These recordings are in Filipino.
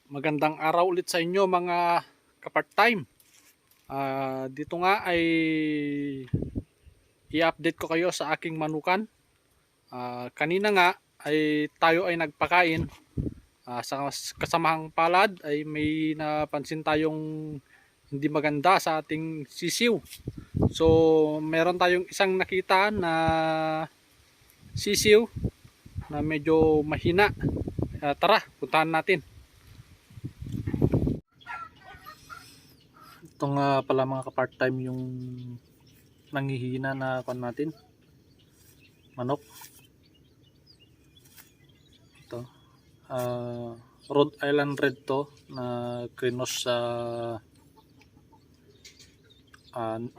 Magandang araw ulit sa inyo mga kapart-time. Dito nga ay i-update ko kayo sa aking manukan. Kanina nga ay tayo ay nagpakain. Sa kasamahang palad ay may napansin tayong hindi maganda sa ating sisiw. So meron tayong isang nakita na sisiw na medyo mahina. Tara, puntahan natin. Ito nga pala mga ka-part-time yung nanghihina na kan natin. Manok. Ito. Rhode Island Red to na krinos sa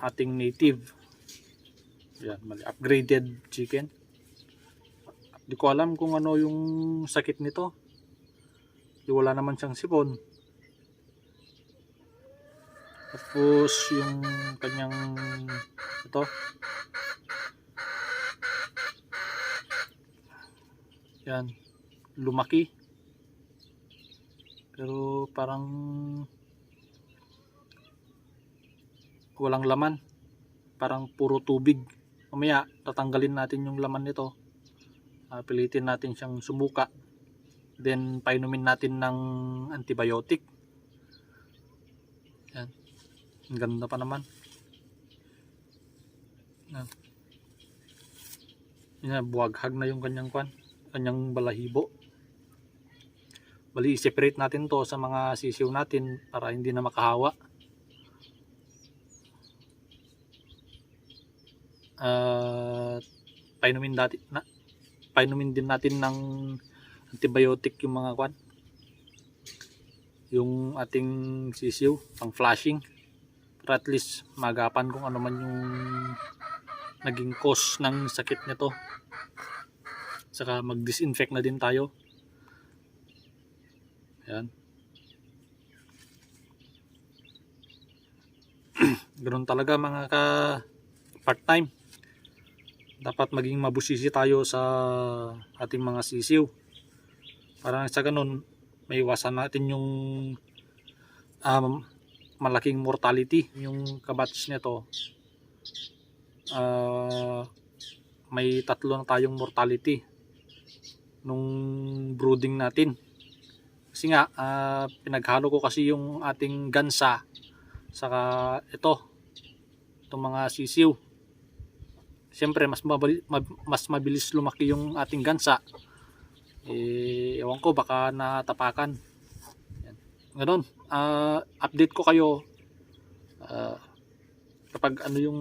ating native. Yan, mali upgraded chicken. Di ko alam kung ano yung sakit nito. Wala naman siyang sipon. Tapos yung kanyang ito. Yan, lumaki. Pero parang walang laman. Parang puro tubig. Mamaya tatanggalin natin yung laman nito. Pilitin natin siyang sumuka. Then painumin natin ng antibiotic. Yan. Ang ganda pa naman. Yan, buwaghag na yung kanyang kanyang balahibo. Bali, i-separate natin to sa mga sisiw natin para hindi na makahawa. Painumin din natin ng antibiotic yung mga yung ating sisiw pang flashing para at least magapan kung ano man yung naging cause ng sakit nito. Saka mag-disinfect na din tayo. Ayan. Ganoon talaga mga part-time. Dapat maging mabusisi tayo sa ating mga sisiw. Para sa ganun, may iwasan natin yung malaking mortality. Yung kabatch nito, may 3 na tayong mortality nung brooding natin. Kasi nga, pinaghalo ko kasi yung ating gansa saka itong mga sisiw. Siyempre mas mabilis lumaki yung ating gansa. Ewan ko, baka natapakan. Yan. Ganon, update ko kayo kapag ano yung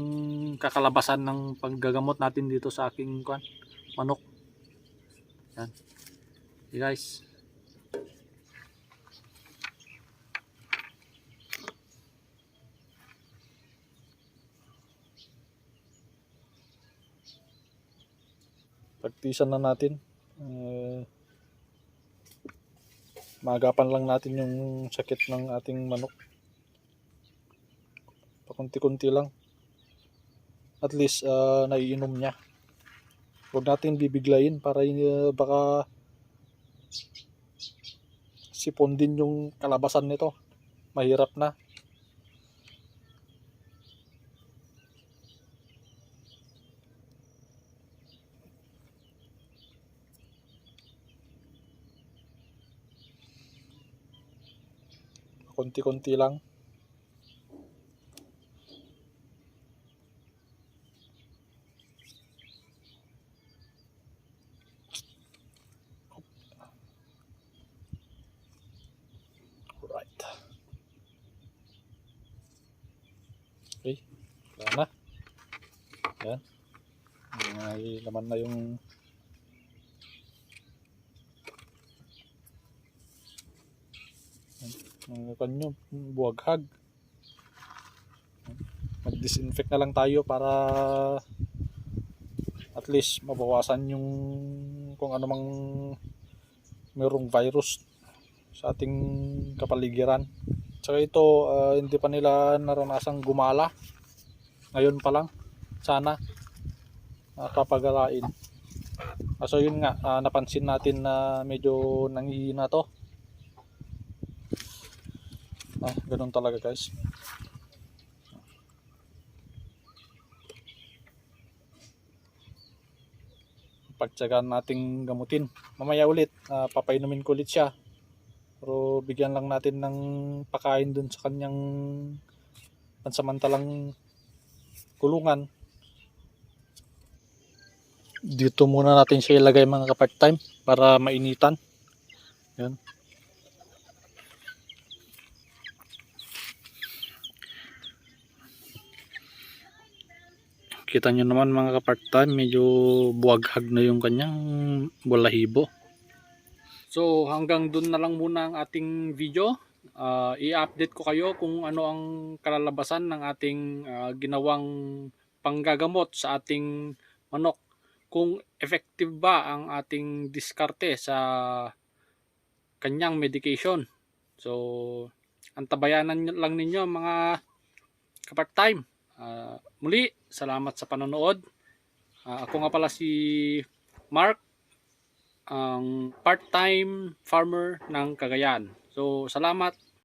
kakalabasan ng paggagamot natin dito sa aking manok. Yan. Okay guys. Pagtisan na natin. Maagapan lang natin yung sakit ng ating manok. Pakunti-kunti lang. At least naiinom niya. Huwag natin bibiglayin para baka sipon din yung kalabasan nito. Mahirap na. Konti-konti lang. Alright. Okay. Wala na. Yan. May laman na yung kanyo, buwaghag. Mag-disinfect na lang tayo para at least mabawasan yung kung ano mang mayroong virus sa ating kapaligiran. Tsaka ito, hindi pa nila naranasang gumala. Ngayon pa lang, sana papagalain. So yun nga, napansin natin na medyo nanghihina to. Ganun talaga guys. Pagtsagaan nating gamutin. Mamaya ulit, papainumin ko ulit siya. Pero bigyan lang natin ng pakain dun sa kanyang pansamantalang kulungan. Dito muna natin siya ilagay mga ka-part-time para mainitan. Yan. Kita nyo naman mga ka-part-time, medyo buwaghag na yung kanyang balahibo. So hanggang dun na lang muna ang ating video. I-update ko kayo kung ano ang kalalabasan ng ating ginawang panggagamot sa ating manok. Kung effective ba ang ating diskarte sa kanyang medication. So antabayanan lang ninyo mga ka-part-time. Muli, salamat sa panonood. Ako nga pala si Mark, ang part-time farmer ng Cagayan. So, salamat.